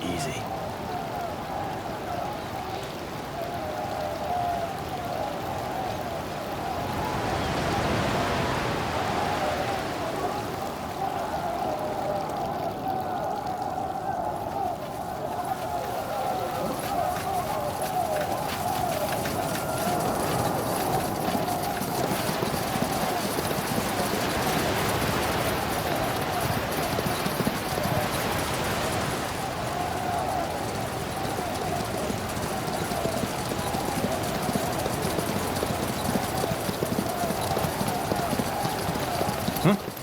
Easy.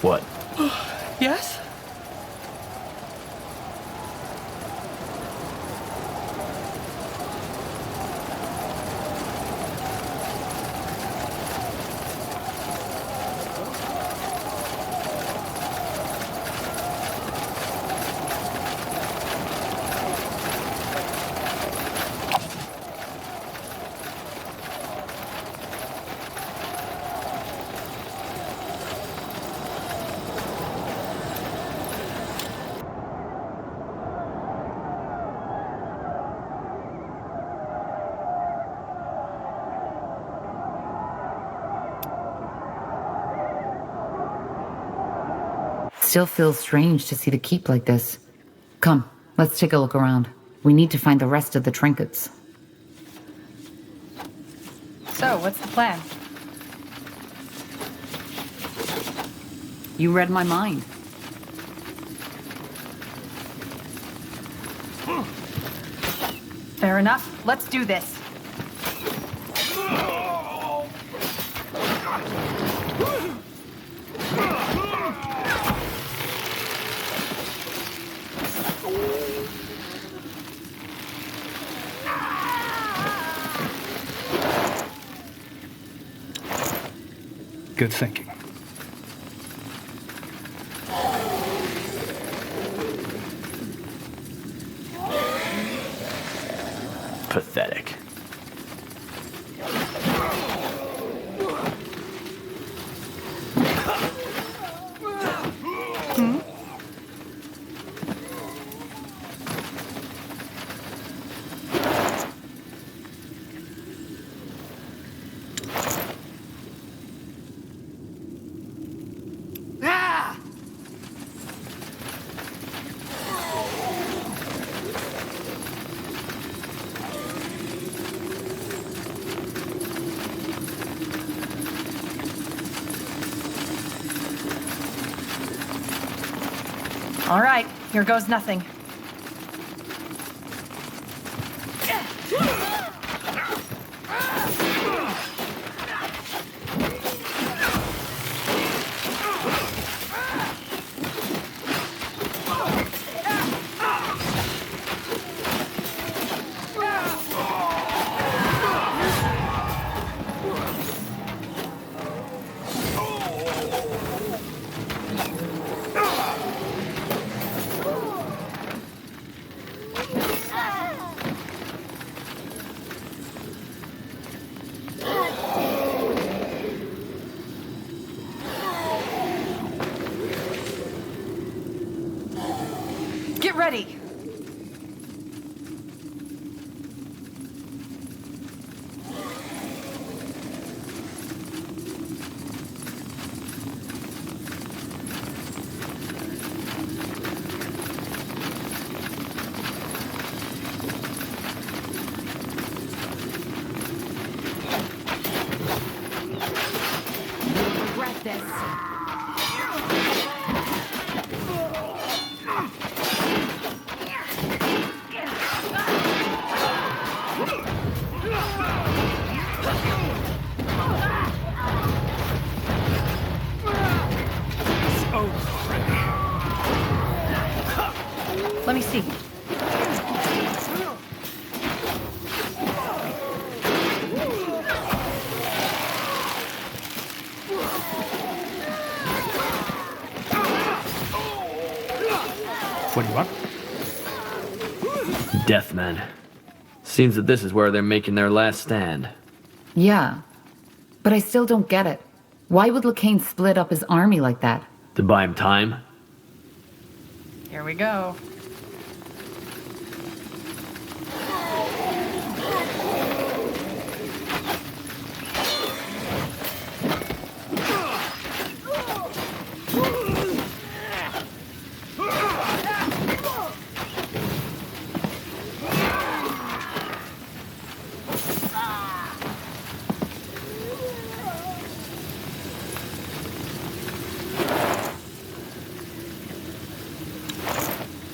What? Yes? Still feels strange to see the keep like this. Come, let's take a look around. We need to find the rest of the trinkets. So, what's the plan? You read my mind. Fair enough. Let's do this. Good thinking. Pathetic. All right, here goes nothing. Get ready! You'll regret this. Let me see. What do you want? Deathmen. Seems that this is where they're making their last stand. Yeah, but I still don't get it. Why would Lacane split up his army like that? To buy him time? Here we go.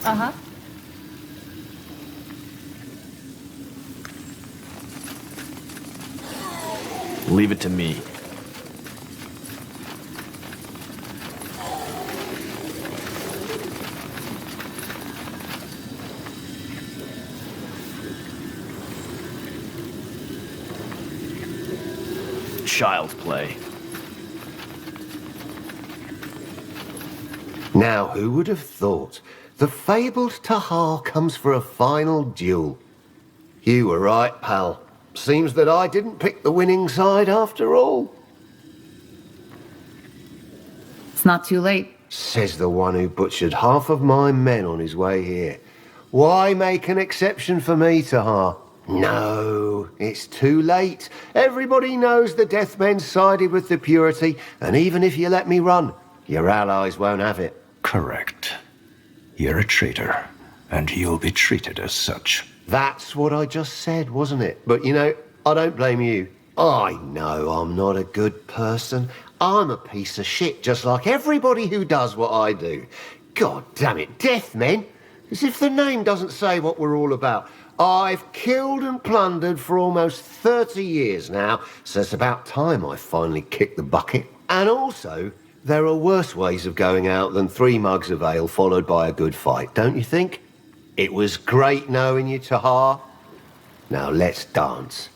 Uh-huh. Leave it to me. Child's play. Now, who would have thought? The fabled Tahar comes for a final duel. You were right, pal. Seems that I didn't pick the winning side after all. It's not too late. Says the one who butchered half of my men on his way here. Why make an exception for me, Tahar? No, it's too late. Everybody knows the Deathmen sided with the Purity, and even if you let me run, your allies won't have it. Correct. You're a traitor, and you'll be treated as such. That's what I just said, wasn't it? But you know, I don't blame you. I know I'm not a good person. I'm a piece of shit, just like everybody who does what I do. God damn it, Deathmen! As if the name doesn't say what we're all about. I've killed and plundered for almost 30 years now, so it's about time I finally kicked the bucket. And also, there are worse ways of going out than 3 mugs of ale followed by a good fight, don't you think? It was great knowing you, Tahar. Now let's dance.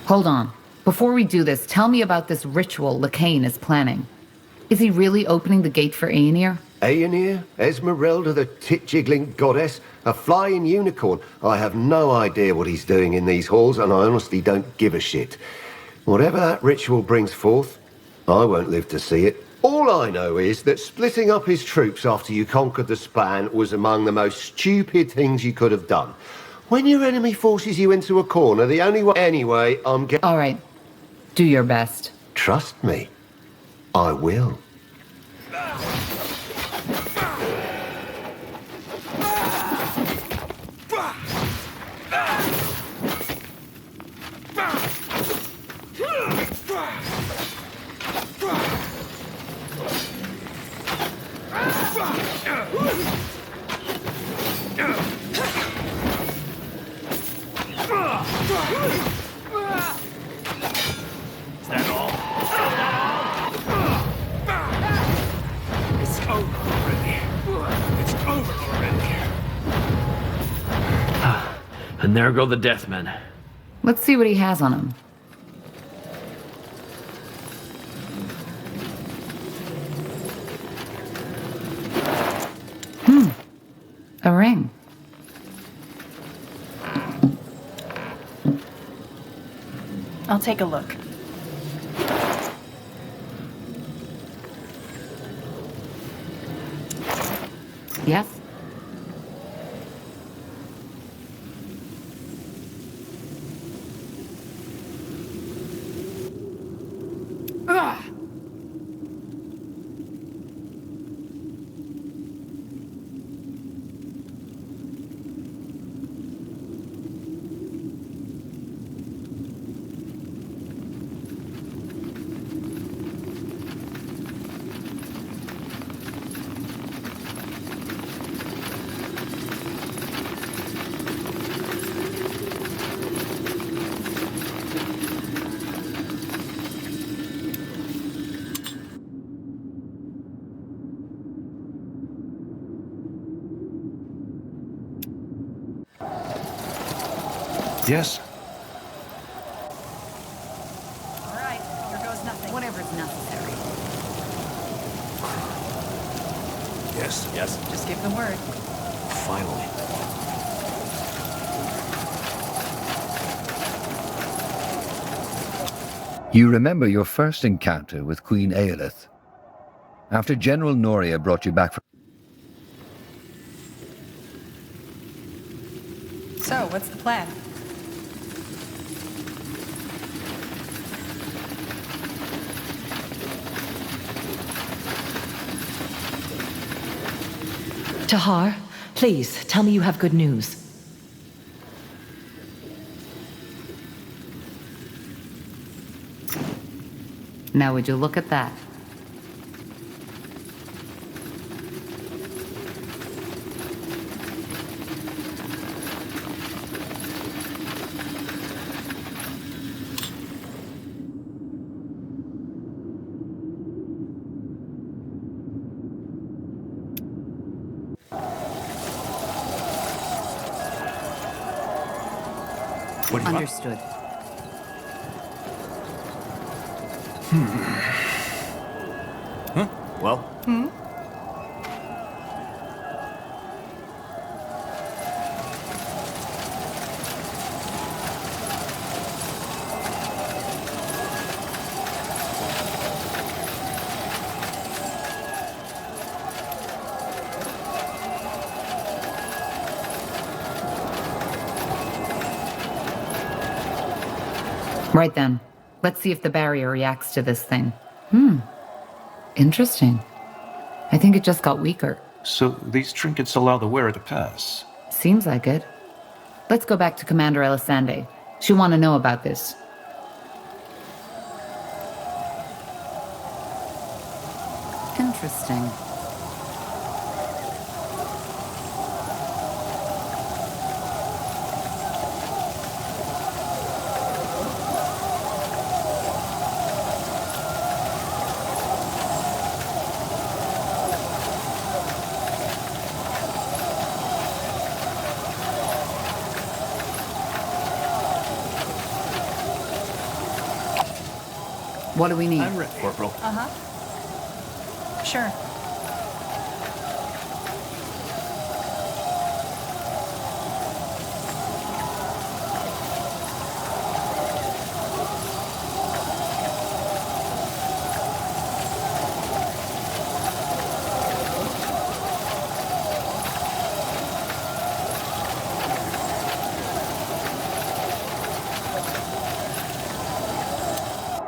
Hold on. Before we do this, tell me about this ritual Lacane is planning. Is he really opening the gate for Aenir? Aenir, Esmeralda, the tit-jiggling goddess, a flying unicorn. I have no idea what he's doing in these halls, and I honestly don't give a shit. Whatever that ritual brings forth, I won't live to see it. All I know is that splitting up his troops after you conquered the Span was among the most stupid things you could have done. When your enemy forces you into a corner, the only way... Anyway, All right. Do your best. Trust me, I will. Is that all? It's over already. It's over already. And there go the Deathmen. Let's see what he has on him. A ring. I'll take a look. Yes? Yes? All right, here goes nothing. Whatever's necessary. Yes. Yes. Just give the word. Finally. You remember your first encounter with Queen Aelith. After General Noria brought you back from... So, what's the plan? Tahar, please, tell me you have good news. Now would you look at that? What do you want? Understood. Huh? Well? Right then. Let's see if the barrier reacts to this thing. Interesting. I think it just got weaker. So these trinkets allow the wearer to pass. Seems like it. Let's go back to Commander Elisande. She'll want to know about this. Interesting. What do we need? I'm ready. Corporal. Sure.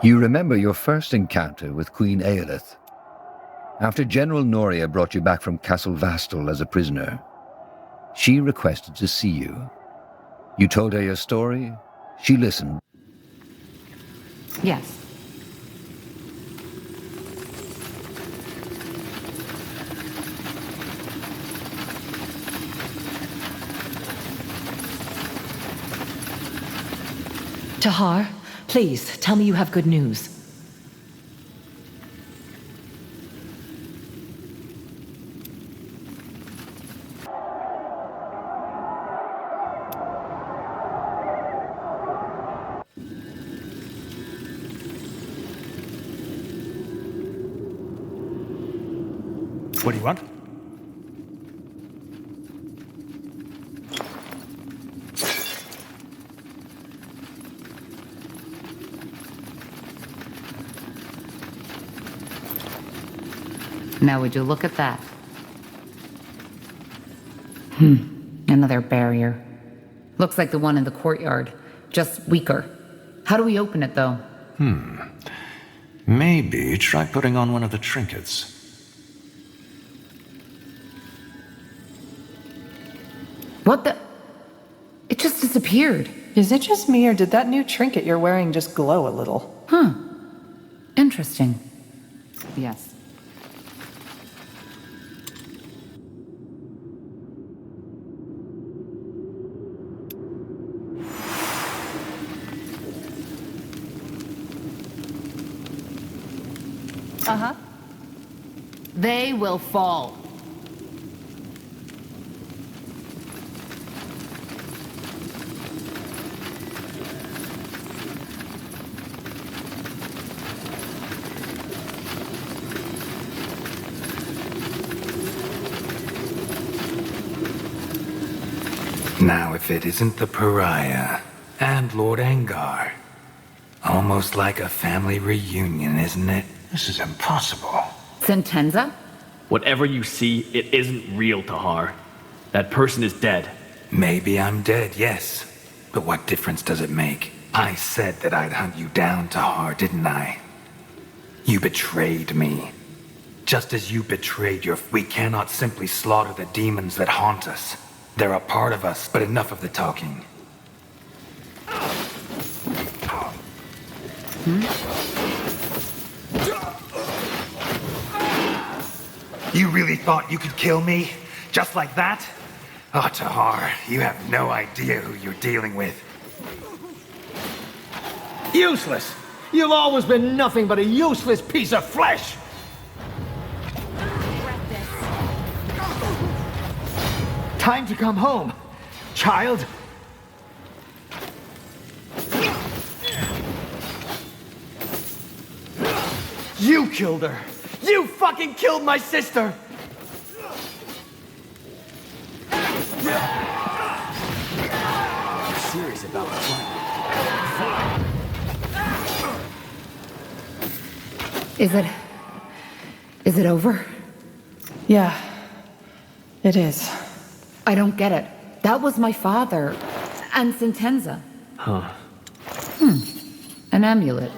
You remember your first encounter with Queen Aelith. After General Noria brought you back from Castle Vastal as a prisoner, she requested to see you. You told her your story, she listened. Yes. Tahar, please, tell me you have good news. What do you want? Now would you look at that? Another barrier. Looks like the one in the courtyard, just weaker. How do we open it, though? Maybe try putting on one of the trinkets. What the? It just disappeared. Is it just me, or did that new trinket you're wearing just glow a little? Interesting. Yes. They will fall. Now, if it isn't the Pariah and Lord Angar. Almost like a family reunion, isn't it? This is impossible. Sentenza? Whatever you see, it isn't real, Tahar. That person is dead. Maybe I'm dead, yes. But what difference does it make? I said that I'd hunt you down, Tahar, didn't I? You betrayed me. Just as you betrayed your... We cannot simply slaughter the demons that haunt us. They're a part of us, but enough of the talking. You really thought you could kill me? Just like that? Oh, Tahar, you have no idea who you're dealing with. Useless! You've always been nothing but a useless piece of flesh! Time to come home, child. You killed her! You fucking killed my sister! I'm serious about the plan. Is it over? Yeah, it is. I don't get it. That was my father. And Sentenza. Huh. An amulet.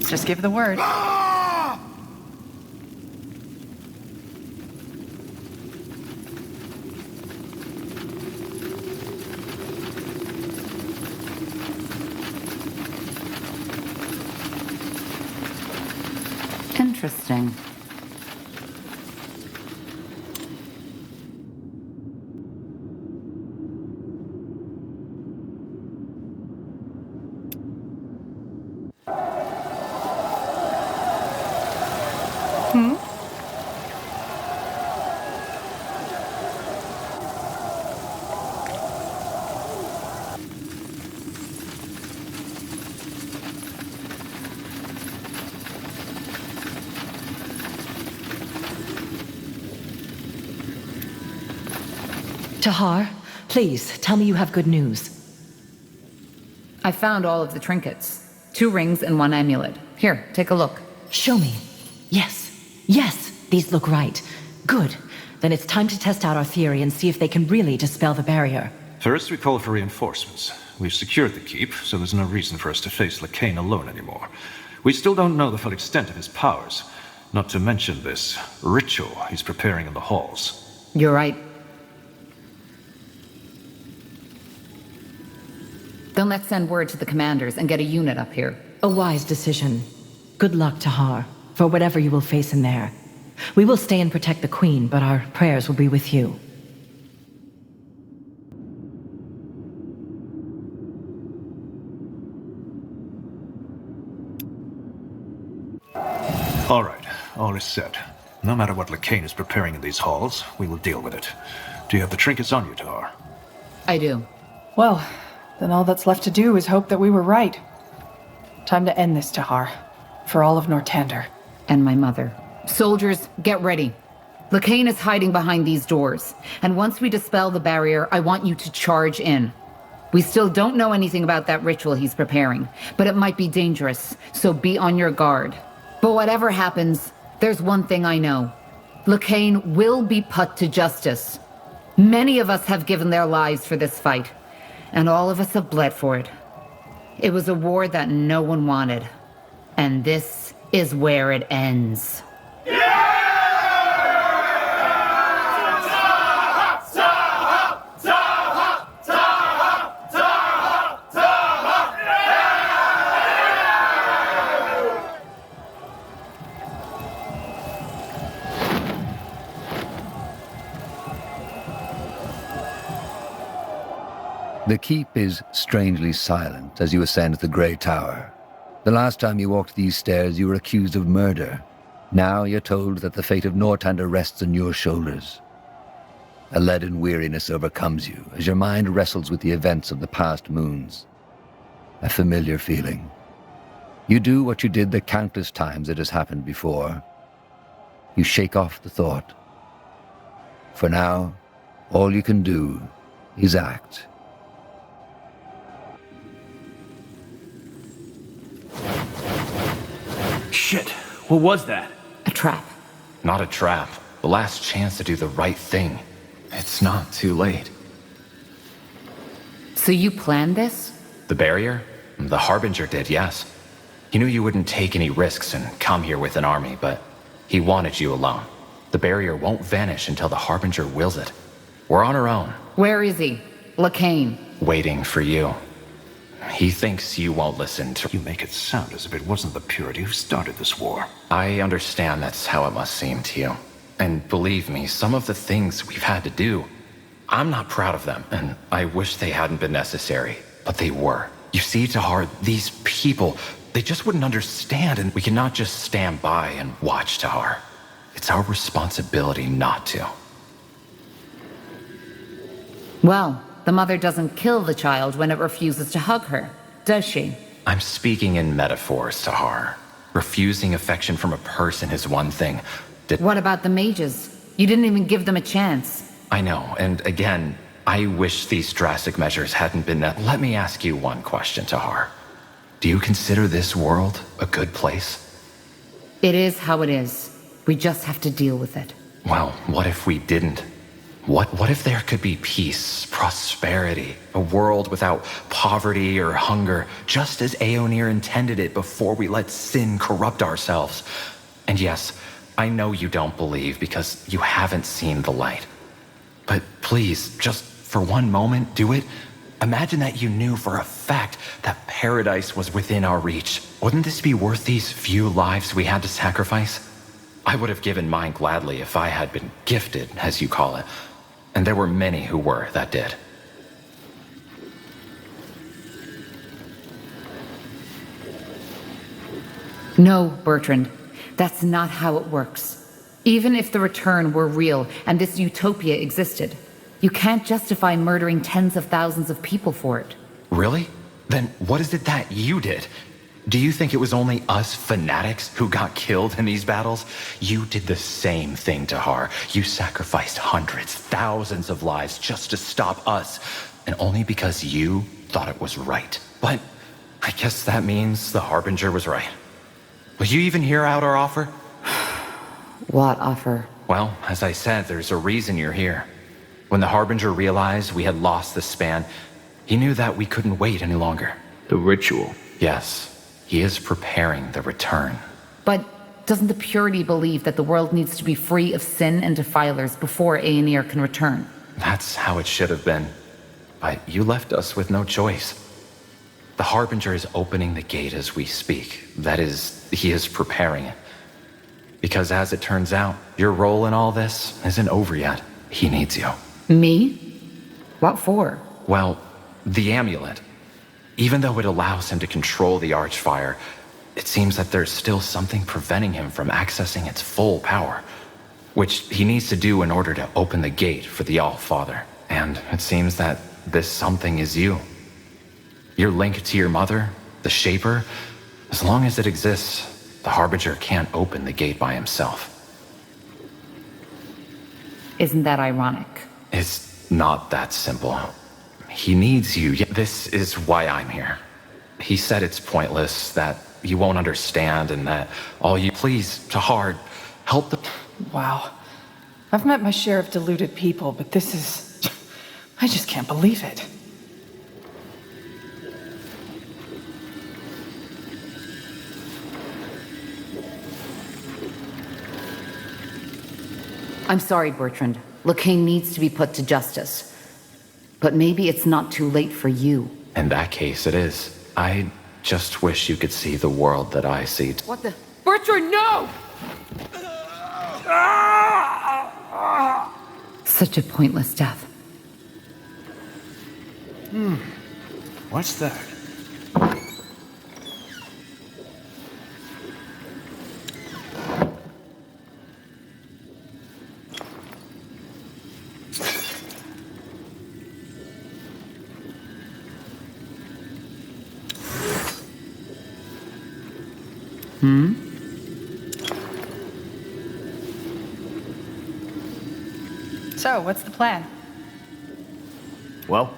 Just give the word. Interesting. Tahar, please, tell me you have good news. I found all of the trinkets. 2 rings and 1 amulet. Here, take a look. Show me. Yes. Yes, these look right. Good. Then it's time to test out our theory and see if they can really dispel the barrier. First, we call for reinforcements. We've secured the keep, so there's no reason for us to face Lacane alone anymore. We still don't know the full extent of his powers, not to mention this ritual he's preparing in the halls. You're right. Then let's send word to the commanders and get a unit up here. A wise decision. Good luck, Tahar, for whatever you will face in there. We will stay and protect the Queen, but our prayers will be with you. All right, all is set. No matter what Lacane is preparing in these halls, we will deal with it. Do you have the trinkets on you, Tahar? I do. Well, then all that's left to do is hope that we were right. Time to end this, Tahar. For all of Nortander. And my mother. Soldiers, get ready. Lacane is hiding behind these doors, and once we dispel the barrier, I want you to charge in. We still don't know anything about that ritual he's preparing, but it might be dangerous, so be on your guard. But whatever happens, there's one thing I know. Lacane will be put to justice. Many of us have given their lives for this fight, and all of us have bled for it. It was a war that no one wanted, and this is where it ends. The keep is strangely silent as you ascend the Grey Tower. The last time you walked these stairs, you were accused of murder. Now you're told that the fate of Nortander rests on your shoulders. A leaden weariness overcomes you as your mind wrestles with the events of the past moons. A familiar feeling. You do what you did the countless times it has happened before. You shake off the thought. For now, all you can do is act. Shit, what was that? A trap. Not a trap. The last chance to do the right thing. It's not too late. So you planned this? The barrier? The Harbinger did, yes. He knew you wouldn't take any risks and come here with an army, but he wanted you alone. The barrier won't vanish until the Harbinger wills it. We're on our own. Where is he? Lacane. Waiting for you. He thinks you won't listen to... You make it sound as if it wasn't the Purity who started this war. I understand that's how it must seem to you. And believe me, some of the things we've had to do, I'm not proud of them, and I wish they hadn't been necessary, but they were. You see, Tahar, these people, they just wouldn't understand, and we cannot just stand by and watch, Tahar. It's our responsibility not to. Well, the mother doesn't kill the child when it refuses to hug her, does she? I'm speaking in metaphors, Tahar. Refusing affection from a person is one thing. What about the mages? You didn't even give them a chance. I know, and again, I wish these drastic measures hadn't been... Let me ask you one question, Tahar. Do you consider this world a good place? It is how it is. We just have to deal with it. Well, what if we didn't? What if there could be peace, prosperity, a world without poverty or hunger, just as Aeonir intended it before we let sin corrupt ourselves? And yes, I know you don't believe because you haven't seen the light. But please, just for one moment, do it. Imagine that you knew for a fact that paradise was within our reach. Wouldn't this be worth these few lives we had to sacrifice? I would have given mine gladly if I had been gifted, as you call it. And there were many who were that did. No, Bertrand. That's not how it works. Even if the return were real and this utopia existed, you can't justify murdering tens of thousands of people for it. Really? Then what is it that you did? Do you think it was only us fanatics who got killed in these battles? You did the same thing, Tahar. You sacrificed hundreds, thousands of lives just to stop us, and only because you thought it was right. But I guess that means the Harbinger was right. Will you even hear out our offer? What offer? Well, as I said, there's a reason you're here. When the Harbinger realized we had lost the span, he knew that we couldn't wait any longer. The ritual. Yes, he is preparing the return. But doesn't the Purity believe that the world needs to be free of sin and defilers before Aeonir can return? That's how it should have been. But you left us with no choice. The Harbinger is opening the gate as we speak. That is, he is preparing it. Because as it turns out, your role in all this isn't over yet. He needs you. Me? What for? Well, the amulet. Even though it allows him to control the Archfire, it seems that there's still something preventing him from accessing its full power, which he needs to do in order to open the gate for the All-Father. And it seems that this something is you. Your link to your mother, the Shaper, as long as it exists, the Harbinger can't open the gate by himself. Isn't that ironic? It's not that simple. He needs you. This is why I'm here. He said it's pointless, that you won't understand, and that all you... Please, Tahar, help the... Wow. I've met my share of deluded people, but this is... I just can't believe it. I'm sorry, Bertrand. Lacane needs to be put to justice. But maybe it's not too late for you. In that case, it is. I just wish you could see the world that I see. What the... Bertrand, no! Such a pointless death. What's that? So, what's the plan? Well,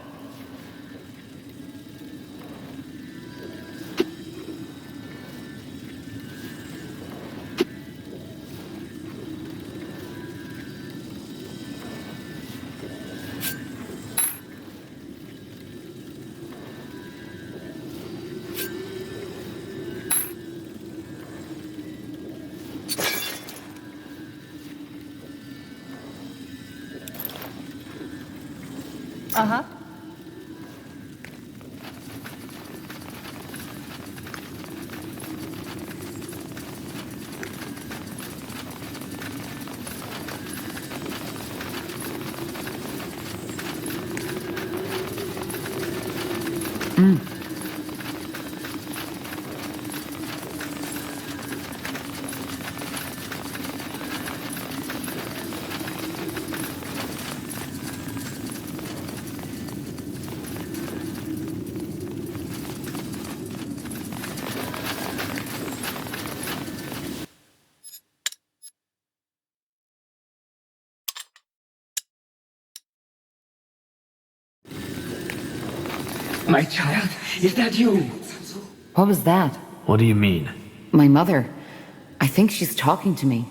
Uh-huh. My child, is that you? What was that? What do you mean? My mother. I think she's talking to me.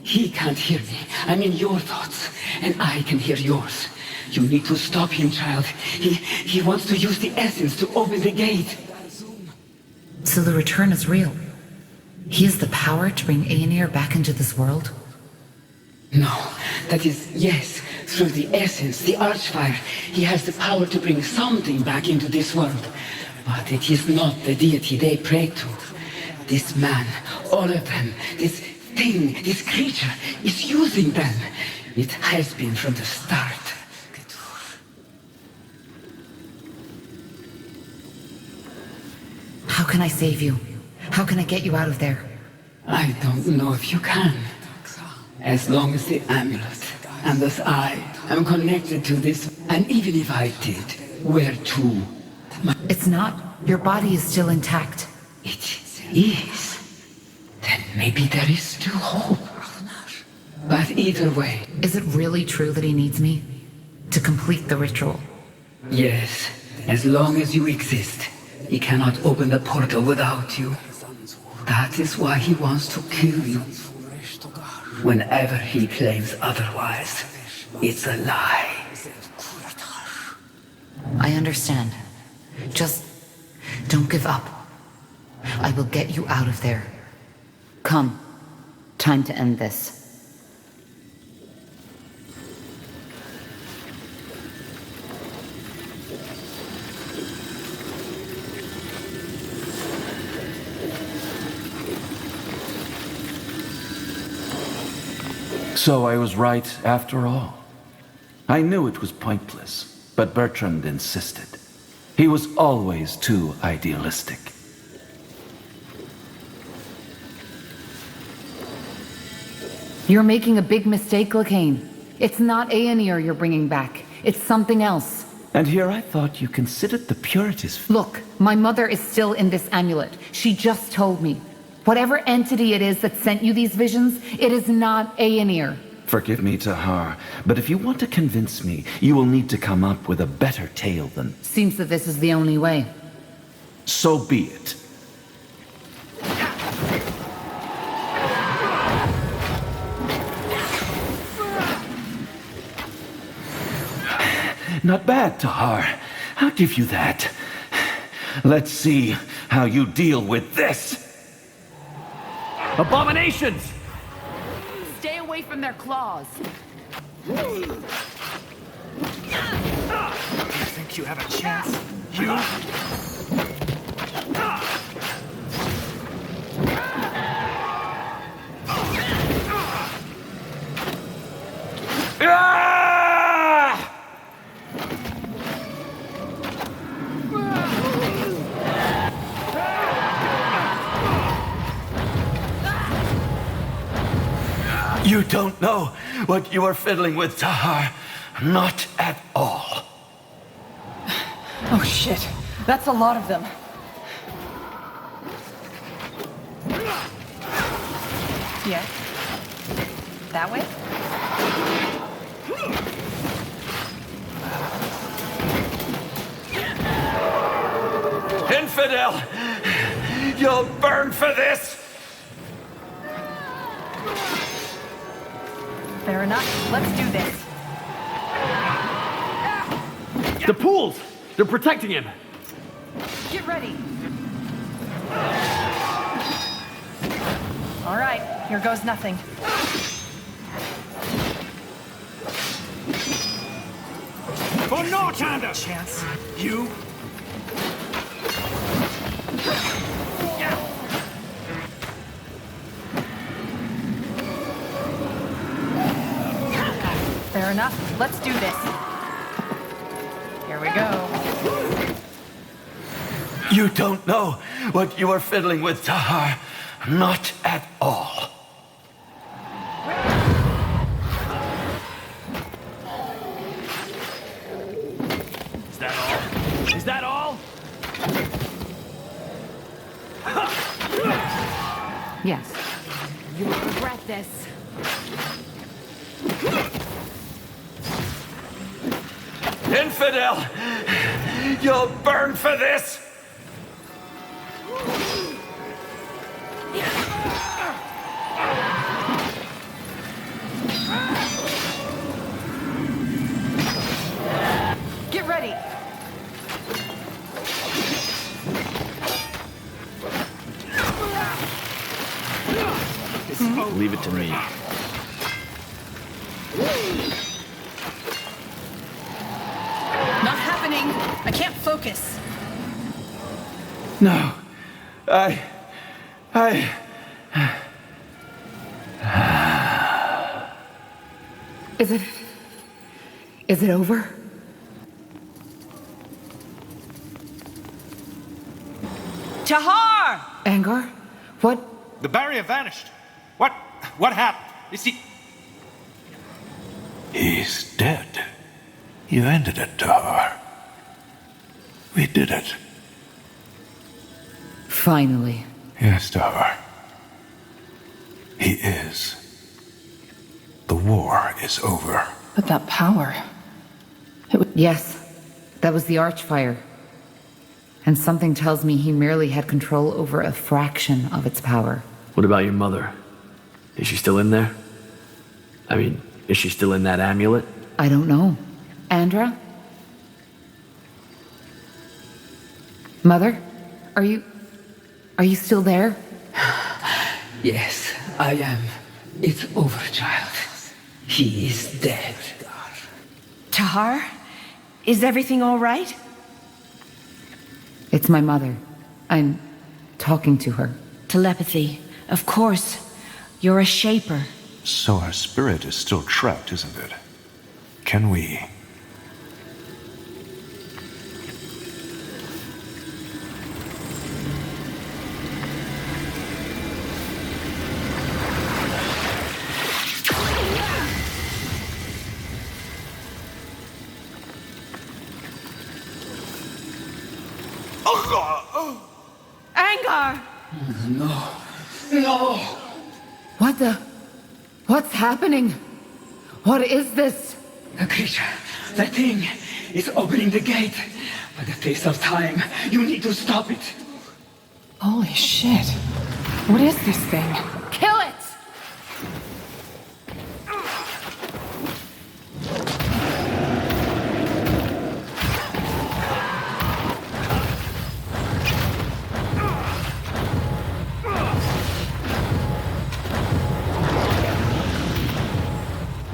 He can't hear me. I'm in your thoughts, and I can hear yours. You need to stop him, child. He wants to use the essence to open the gate. So the return is real. He has the power to bring Aenir back into this world? No, that is, yes, through the essence, the Archfire, he has the power to bring something back into this world. But it is not the deity they pray to. This man, all of them, this thing, this creature, is using them. It has been from the start. How can I save you? How can I get you out of there? I don't know if you can. As long as the amulet, and thus I, am connected to this, and even if I did, where to? It's not. Your body is still intact. It is. Then maybe there is still hope. But either way. Is it really true that he needs me? To complete the ritual? Yes. As long as you exist, he cannot open the portal without you. That is why he wants to kill you. Whenever he claims otherwise, it's a lie. I understand. Just don't give up. I will get you out of there. Come. Time to end this. So I was right after all. I knew it was pointless, but Bertrand insisted. He was always too idealistic. You're making a big mistake, Lacane. It's not Aenir you're bringing back. It's something else. And here I thought you considered the purities. Look, my mother is still in this amulet. She just told me. Whatever entity it is that sent you these visions, it is not Aenir. Forgive me, Tahar, but if you want to convince me, you will need to come up with a better tale than... Seems that this is the only way. So be it. Not bad, Tahar. I'll give you that. Let's see how you deal with this. Abominations! Stay away from their claws. You think you have a chance? You? You don't know what you are fiddling with, Tahar. Not at all. Oh shit. That's a lot of them. Yeah. That way? Infidel! You'll burn for this! Fair enough. Let's do this. The pools! They're protecting him! Get ready. All right, here goes nothing. For Northander! Chance. You? Fair enough. Let's do this. Here we go. You don't know what you are fiddling with, Tahar. Not at all. Is that all? Is that all? Yes. You will regret this. Infidel! You'll burn for this! Get ready. Leave it to me. Not happening. I can't focus. No. I... Is it over? Tahar! Angar? What? The barrier vanished. What happened? Is he... He's dead. You ended it, Tahar. We did it. Finally. Yes, Tahar. He is. The war is over. But that power... Yes, that was the Archfire. And something tells me he merely had control over a fraction of its power. What about your mother? Is she still in there? I mean, is she still in that amulet? I don't know. Andra? Mother? Are you still there? Yes, I am. It's over, child. He is dead. Tahar? Is everything all right? It's my mother. I'm talking to her. Telepathy. Of course. You're a shaper. So our spirit is still trapped, isn't it? Can we... Angar! No! What's happening? What is this? The creature, the thing, is opening the gate. By the face of time, you need to stop it. Holy shit. What is this thing? Kill it!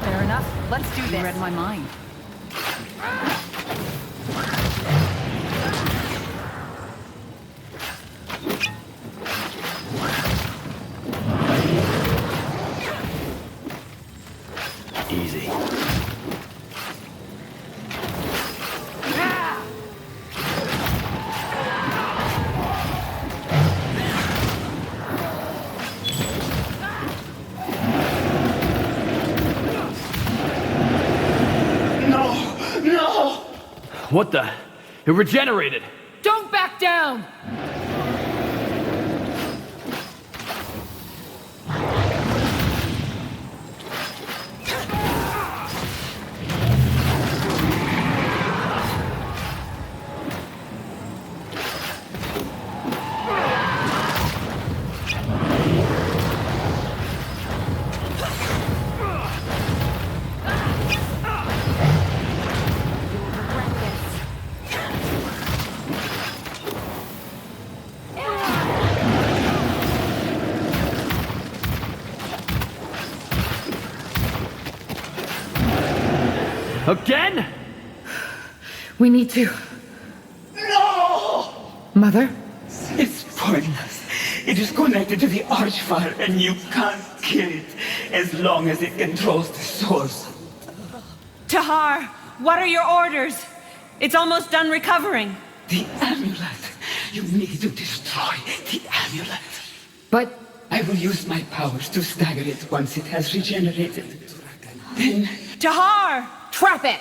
Fair enough. Let's do You this. read my mind. Easy. No! What the? It regenerated. Don't back down! Again? We need to. No! Mother? It's pointless. It is connected to the Archfire, and you can't kill it as long as it controls the source. Tahar, what are your orders? It's almost done recovering. The amulet. You need to destroy the amulet. But... I will use my powers to stagger it once it has regenerated. Then... Tahar! Trap it!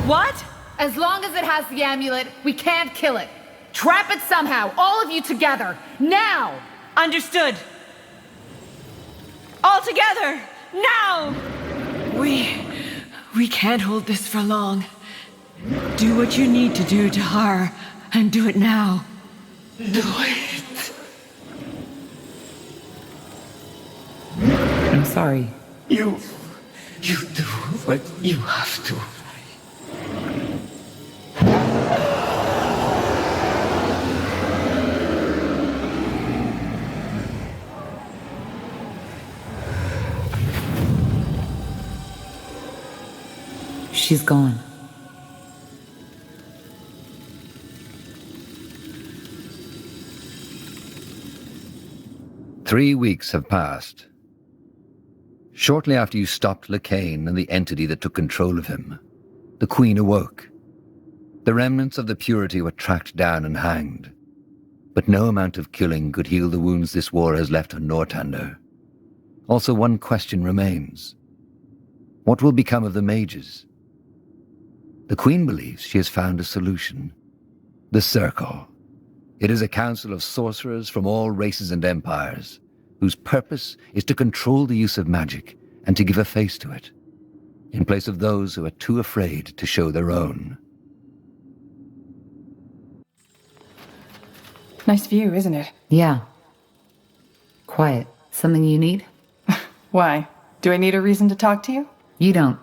What? As long as it has the amulet, we can't kill it. Trap it somehow, all of you together, now! Understood. All together, now! We can't hold this for long. Do what you need to do, Tahar, and do it now. Do it. I'm sorry. You do what you have to. She's gone. Three weeks have passed. Shortly after you stopped Lacane and the entity that took control of him, the Queen awoke. The remnants of the Purity were tracked down and hanged. But no amount of killing could heal the wounds this war has left on Northander. Also, one question remains. What will become of the mages? The Queen believes she has found a solution. The Circle. It is a council of sorcerers from all races and empires, whose purpose is to control the use of magic and to give a face to it, in place of those who are too afraid to show their own. Nice view, isn't it? Yeah. Quiet. Something you need? Why? Do I need a reason to talk to you? You don't.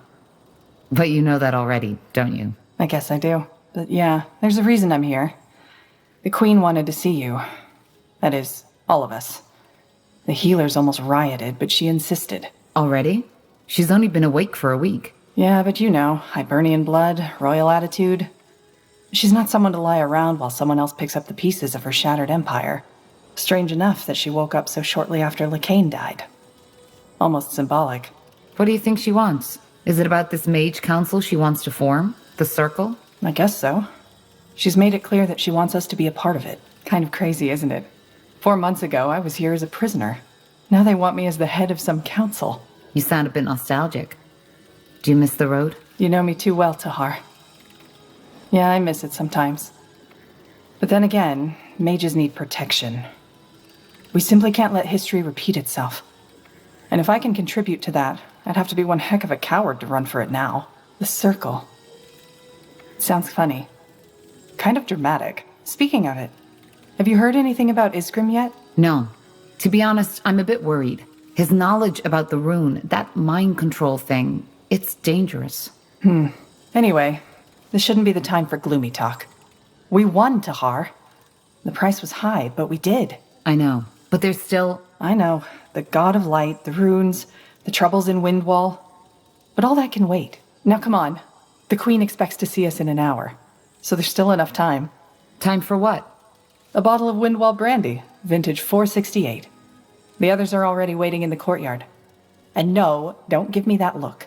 But you know that already, don't you? I guess I do. But yeah, there's a reason I'm here. The Queen wanted to see you. That is, all of us. The healers almost rioted, but she insisted. Already? She's only been awake for a week. Yeah, but you know, Hibernian blood, royal attitude. She's not someone to lie around while someone else picks up the pieces of her shattered empire. Strange enough that she woke up so shortly after Lacane died. Almost symbolic. What do you think she wants? Is it about this mage council she wants to form? The Circle? I guess so. She's made it clear that she wants us to be a part of it. Kind of crazy, isn't it? 4 months ago, I was here as a prisoner. Now they want me as the head of some council. You sound a bit nostalgic. Do you miss the road? You know me too well, Tahar. Yeah, I miss it sometimes. But then again, mages need protection. We simply can't let history repeat itself. And if I can contribute to that, I'd have to be one heck of a coward to run for it now. The Circle. It sounds funny. Kind of dramatic. Speaking of it, have you heard anything about Iskrim yet? No. To be honest, I'm a bit worried. His knowledge about the rune, that mind control thing, it's dangerous. Anyway, this shouldn't be the time for gloomy talk. We won, Tahar. The price was high, but we did. I know, but there's still... I know. The God of Light, the runes, the troubles in Windwall. But all that can wait. Now come on. The Queen expects to see us in an hour. So there's still enough time. Time for what? A bottle of Windwall brandy, vintage 468. The others are already waiting in the courtyard. And no, don't give me that look.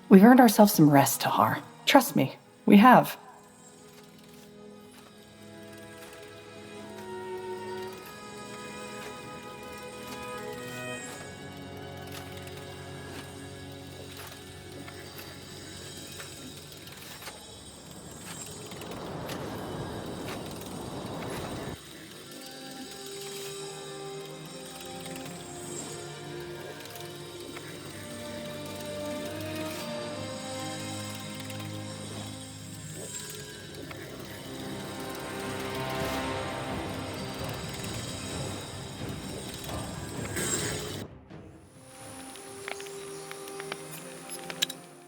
We've earned ourselves some rest, Tahar. Trust me, we have.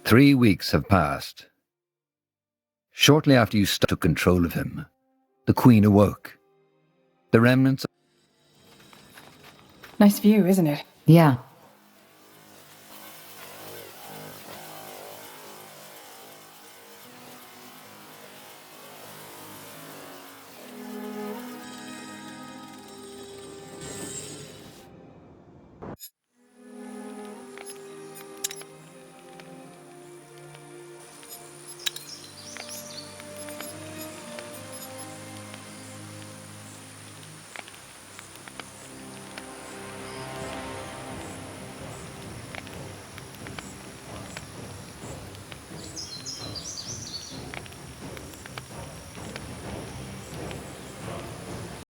3 weeks have passed. Shortly after you took control of him, the Queen awoke. The remnants... Nice view, isn't it? Yeah.